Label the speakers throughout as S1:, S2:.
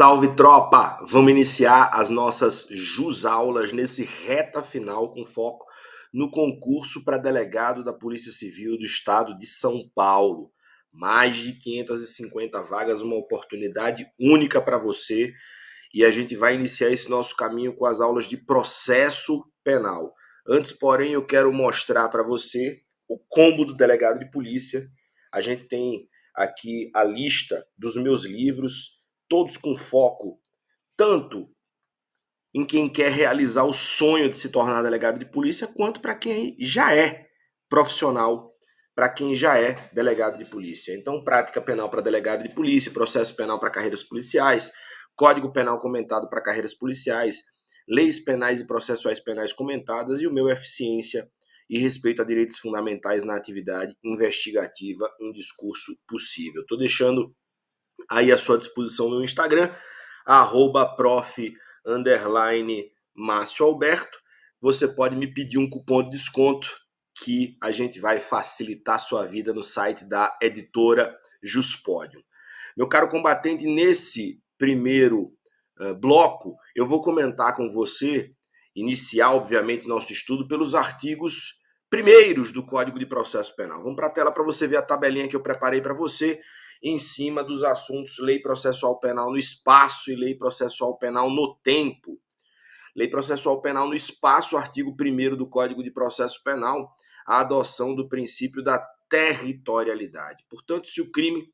S1: Salve, tropa! Vamos iniciar as nossas JusAulas nesse reta final com foco no concurso para delegado da Polícia Civil do Estado de São Paulo. Mais de 550 vagas, uma oportunidade única para você. E a gente vai iniciar esse nosso caminho com as aulas de processo penal. Antes, porém, eu quero mostrar para você o combo do delegado de polícia. A gente tem aqui a lista dos meus livros, todos com foco tanto em quem quer realizar o sonho de se tornar delegado de polícia, quanto para quem já é profissional, para quem já é delegado de polícia. Então, prática penal para delegado de polícia, processo penal para carreiras policiais, código penal comentado para carreiras policiais, leis penais e processuais penais comentadas e o meu eficiência e respeito a direitos fundamentais na atividade investigativa, um discurso possível. Estou deixando aí à sua disposição no Instagram, @prof_Márcio Alberto. Você pode me pedir um cupom de desconto que a gente vai facilitar a sua vida no site da editora Juspodium. Meu caro combatente, nesse primeiro bloco, eu vou comentar com você, iniciar, obviamente, nosso estudo pelos artigos primeiros do Código de Processo Penal. Vamos para a tela para você ver a tabelinha que eu preparei para você, em cima dos assuntos Lei Processual Penal no espaço e Lei Processual Penal no tempo. Lei Processual Penal no espaço, artigo 1º do Código de Processo Penal, a adoção do princípio da territorialidade. Portanto, se o crime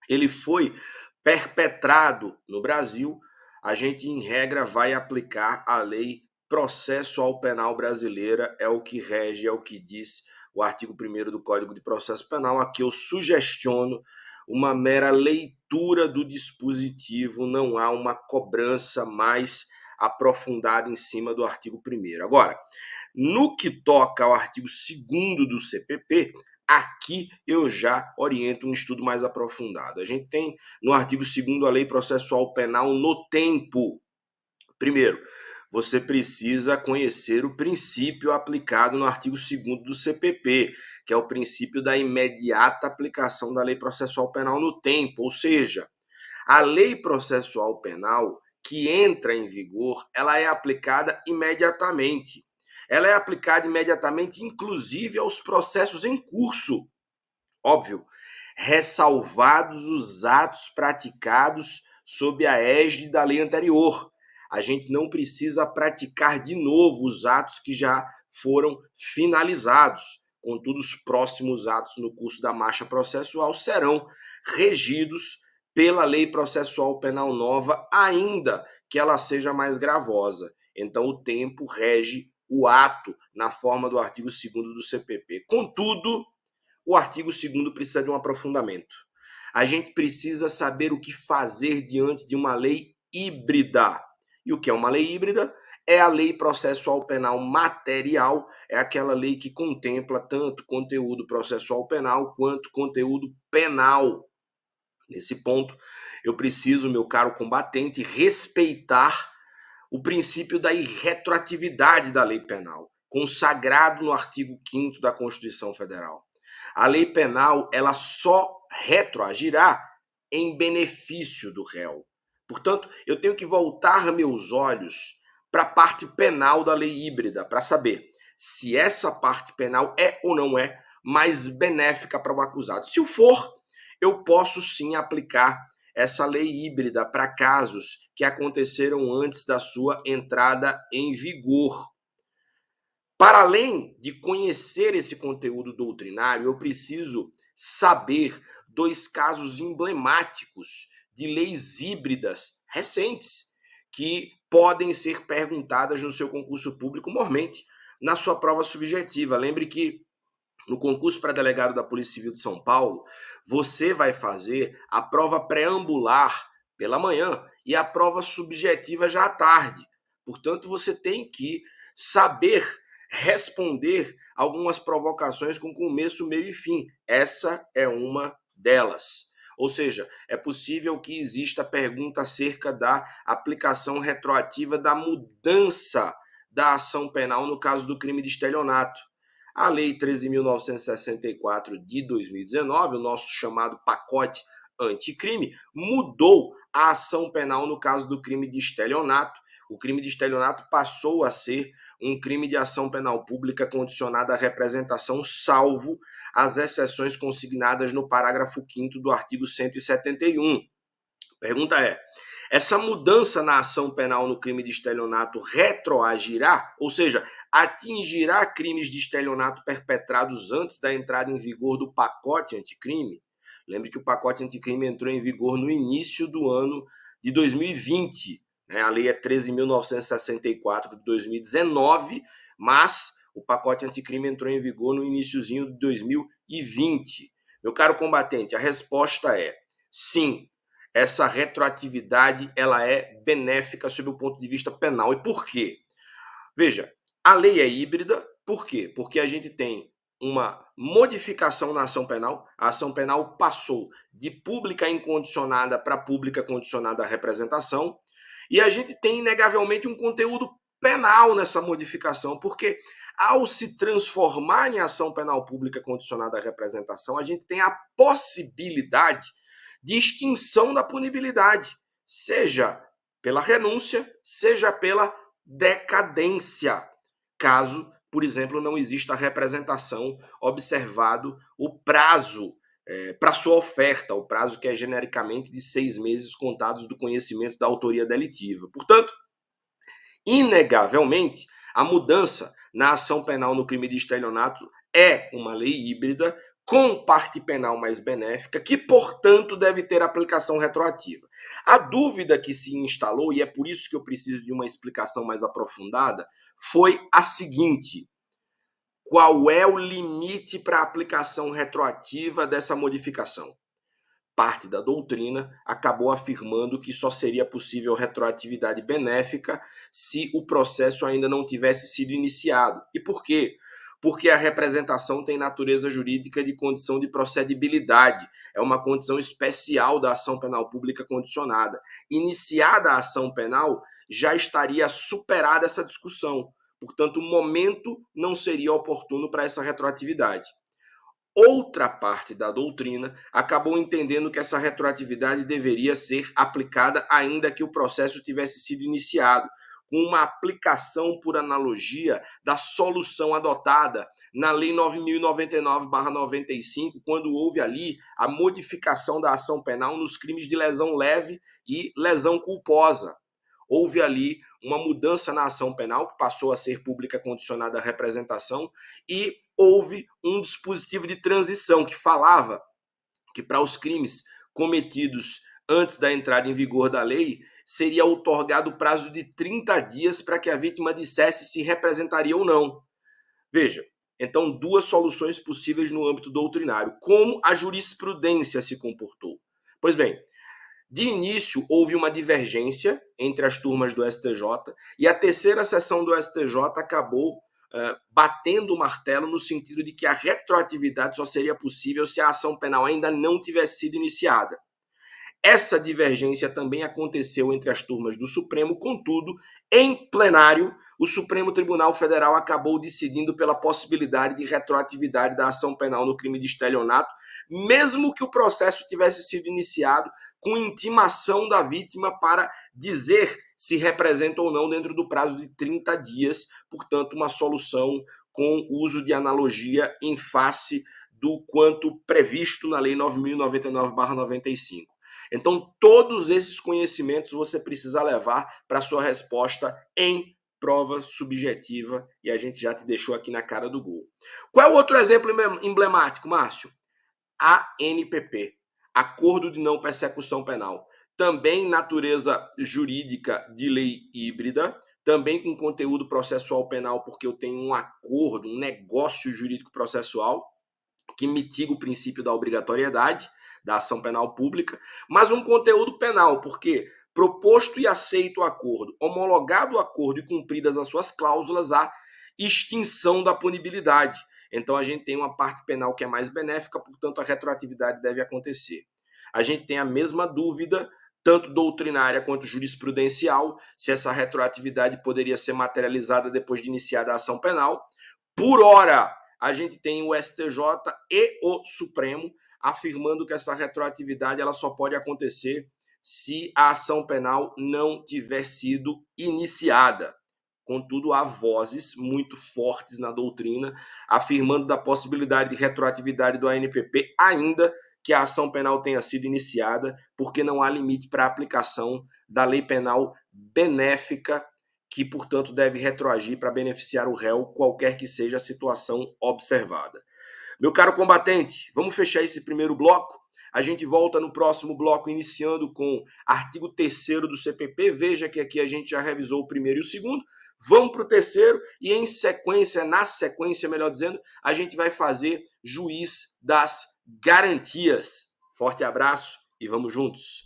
S1: ele foi perpetrado no Brasil, a gente, em regra, vai aplicar a Lei Processual Penal brasileira, é o que rege, é o que diz o artigo 1º do Código de Processo Penal. Aqui eu sugestiono uma mera leitura do dispositivo, não há uma cobrança mais aprofundada em cima do artigo 1º. Agora, no que toca ao artigo 2º do CPP, aqui eu já oriento um estudo mais aprofundado. A gente tem no artigo 2º a Lei Processual Penal no tempo. Primeiro, você precisa conhecer o princípio aplicado no artigo 2º do CPP, que é o princípio da imediata aplicação da Lei Processual Penal no tempo, ou seja, a Lei Processual Penal que entra em vigor, ela é aplicada imediatamente. Ela é aplicada imediatamente, inclusive aos processos em curso. Óbvio, ressalvados os atos praticados sob a égide da lei anterior. A gente não precisa praticar de novo os atos que já foram finalizados. Contudo, os próximos atos no curso da marcha processual serão regidos pela Lei Processual Penal nova, ainda que ela seja mais gravosa. Então, o tempo rege o ato na forma do artigo 2º do CPP. Contudo, o artigo 2º precisa de um aprofundamento. A gente precisa saber o que fazer diante de uma lei híbrida. E o que é uma lei híbrida? É a Lei Processual Penal material, é aquela lei que contempla tanto conteúdo processual penal quanto conteúdo penal. Nesse ponto, eu preciso, meu caro combatente, respeitar o princípio da irretroatividade da lei penal, consagrado no artigo 5º da Constituição Federal. A lei penal, ela só retroagirá em benefício do réu. Portanto, eu tenho que voltar meus olhos para a parte penal da lei híbrida, para saber se essa parte penal é ou não é mais benéfica para o acusado. Se o for, eu posso sim aplicar essa lei híbrida para casos que aconteceram antes da sua entrada em vigor. Para além de conhecer esse conteúdo doutrinário, eu preciso saber 2 casos emblemáticos de leis híbridas recentes que podem ser perguntadas no seu concurso público, mormente na sua prova subjetiva. Lembre que no concurso para delegado da Polícia Civil de São Paulo, você vai fazer a prova preambular pela manhã e a prova subjetiva já à tarde. Portanto, você tem que saber responder algumas provocações com começo, meio e fim. Essa é uma delas. Ou seja, é possível que exista pergunta acerca da aplicação retroativa da mudança da ação penal no caso do crime de estelionato. A Lei 13.964 de 2019, o nosso chamado pacote anticrime, mudou a ação penal no caso do crime de estelionato. O crime de estelionato passou a ser um crime de ação penal pública condicionada à representação, salvo as exceções consignadas no parágrafo 5º do artigo 171. Pergunta é: essa mudança na ação penal no crime de estelionato retroagirá, ou seja, atingirá crimes de estelionato perpetrados antes da entrada em vigor do pacote anticrime? Lembre que o pacote anticrime entrou em vigor no início do ano de 2020. A lei é 13.964 de 2019, mas o pacote anticrime entrou em vigor no iniciozinho de 2020. Meu caro combatente, a resposta é sim. Essa retroatividade ela é benéfica sob o ponto de vista penal. E por quê? Veja, a lei é híbrida. Por quê? Porque a gente tem uma modificação na ação penal. A ação penal passou de pública incondicionada para pública condicionada à representação. E a gente tem, inegavelmente, um conteúdo penal nessa modificação, porque ao se transformar em ação penal pública condicionada à representação, a gente tem a possibilidade de extinção da punibilidade, seja pela renúncia, seja pela decadência, caso, por exemplo, não exista representação, observado o prazo para sua oferta, o prazo que é genericamente de 6 meses contados do conhecimento da autoria delitiva. Portanto, inegavelmente, a mudança na ação penal no crime de estelionato é uma lei híbrida com parte penal mais benéfica, que, portanto, deve ter aplicação retroativa. A dúvida que se instalou, e é por isso que eu preciso de uma explicação mais aprofundada, foi a seguinte: qual é o limite para a aplicação retroativa dessa modificação? Parte da doutrina acabou afirmando que só seria possível retroatividade benéfica se o processo ainda não tivesse sido iniciado. E por quê? Porque a representação tem natureza jurídica de condição de procedibilidade. É uma condição especial da ação penal pública condicionada. Iniciada a ação penal, já estaria superada essa discussão. Portanto, o momento não seria oportuno para essa retroatividade. Outra parte da doutrina acabou entendendo que essa retroatividade deveria ser aplicada ainda que o processo tivesse sido iniciado, com uma aplicação por analogia da solução adotada na Lei 9.099/95, quando houve ali a modificação da ação penal nos crimes de lesão leve e lesão culposa. Houve ali uma mudança na ação penal, que passou a ser pública condicionada à representação, e houve um dispositivo de transição que falava que para os crimes cometidos antes da entrada em vigor da lei, seria outorgado o prazo de 30 dias para que a vítima dissesse se representaria ou não. Veja, então, duas soluções possíveis no âmbito doutrinário. Como a jurisprudência se comportou? Pois bem, de início, houve uma divergência entre as turmas do STJ e a terceira sessão do STJ acabou batendo o martelo no sentido de que a retroatividade só seria possível se a ação penal ainda não tivesse sido iniciada. Essa divergência também aconteceu entre as turmas do Supremo, contudo, em plenário, o Supremo Tribunal Federal acabou decidindo pela possibilidade de retroatividade da ação penal no crime de estelionato, mesmo que o processo tivesse sido iniciado com intimação da vítima para dizer se representa ou não dentro do prazo de 30 dias, portanto, uma solução com uso de analogia em face do quanto previsto na Lei 9.099/95. Então, todos esses conhecimentos você precisa levar para a sua resposta em prova subjetiva, e a gente já te deixou aqui na cara do gol. Qual é o outro exemplo emblemático, Márcio? ANPP, Acordo de Não Persecução Penal. Também natureza jurídica de lei híbrida, também com conteúdo processual penal, porque eu tenho um acordo, um negócio jurídico processual que mitiga o princípio da obrigatoriedade da ação penal pública, mas um conteúdo penal, porque proposto e aceito o acordo, homologado o acordo e cumpridas as suas cláusulas, há extinção da punibilidade. Então a gente tem uma parte penal que é mais benéfica, portanto a retroatividade deve acontecer. A gente tem a mesma dúvida, tanto doutrinária quanto jurisprudencial, se essa retroatividade poderia ser materializada depois de iniciada a ação penal. Por ora, a gente tem o STJ e o Supremo afirmando que essa retroatividade ela só pode acontecer se a ação penal não tiver sido iniciada. Contudo, há vozes muito fortes na doutrina afirmando da possibilidade de retroatividade do ANPP, ainda que a ação penal tenha sido iniciada, porque não há limite para a aplicação da lei penal benéfica, que, portanto, deve retroagir para beneficiar o réu, qualquer que seja a situação observada. Meu caro combatente, vamos fechar esse primeiro bloco? A gente volta no próximo bloco, iniciando com artigo 3º do CPP. Veja que aqui a gente já revisou o primeiro e o segundo. Vamos para o terceiro e em sequência, na sequência, melhor dizendo, a gente vai fazer juiz das garantias. Forte abraço e vamos juntos.